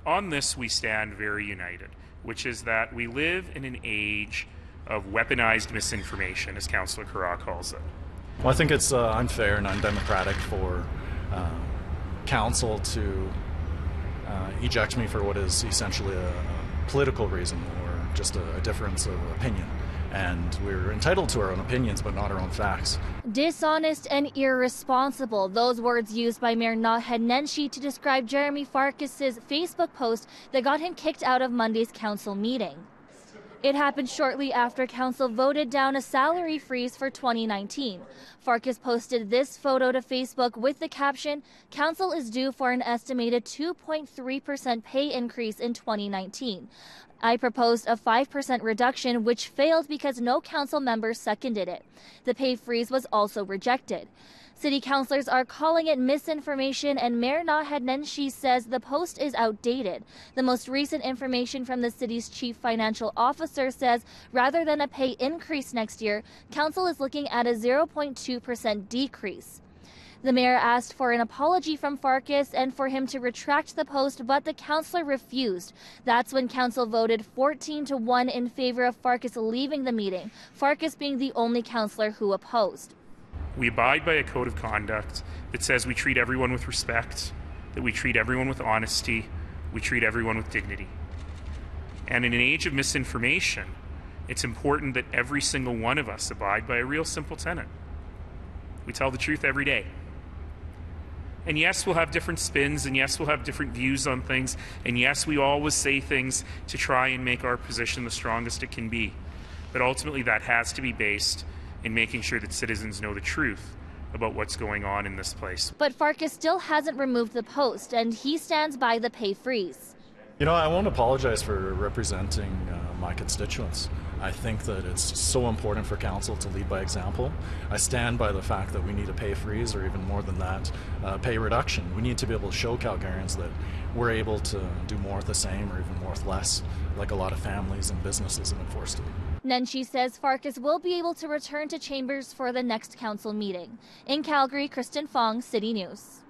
On this, we stand very united, which is that we live in an age of weaponized misinformation, as Councillor Farkas calls it. Well, I think it's unfair and undemocratic for council to eject me for what is essentially a political reason or just a difference of opinion. And we're entitled to our own opinions, but not our own facts. Dishonest and irresponsible. Those words used by Mayor Naheed Nenshi to describe Jeremy Farkas' Facebook post that got him kicked out of Monday's council meeting. It happened shortly after council voted down a salary freeze for 2019. Farkas posted this photo to Facebook with the caption, "Council is due for an estimated 2.3% pay increase in 2019. I proposed a 5% reduction, which failed because no council members seconded it. The pay freeze was also rejected." City councillors are calling it misinformation, and Mayor Naheed Nenshi says the post is outdated. The most recent information from the city's chief financial officer says rather than a pay increase next year, council is looking at a 0.2% decrease. The mayor asked for an apology from Farkas and for him to retract the post, but the councillor refused. That's when council voted 14-1 in favor of Farkas leaving the meeting, Farkas being the only councillor who opposed. We abide by a code of conduct that says we treat everyone with respect, that we treat everyone with honesty, we treat everyone with dignity. And in an age of misinformation, it's important that every single one of us abide by a real simple tenet. We tell the truth every day. And yes, we'll have different spins, and yes, we'll have different views on things, and yes, we always say things to try and make our position the strongest it can be. But ultimately, that has to be based in making sure that citizens know the truth about what's going on in this place. But Farkas still hasn't removed the post, and he stands by the pay freeze. You know, I won't apologize for representing my constituents. I think that it's so important for council to lead by example. I stand by the fact that we need a pay freeze, or even more than that, pay reduction. We need to be able to show Calgarians that we're able to do more with the same or even more with less, like a lot of families and businesses have been forced to do. Nenshi says Farkas will be able to return to Chambers for the next council meeting. In Calgary, Kristen Fong, City News.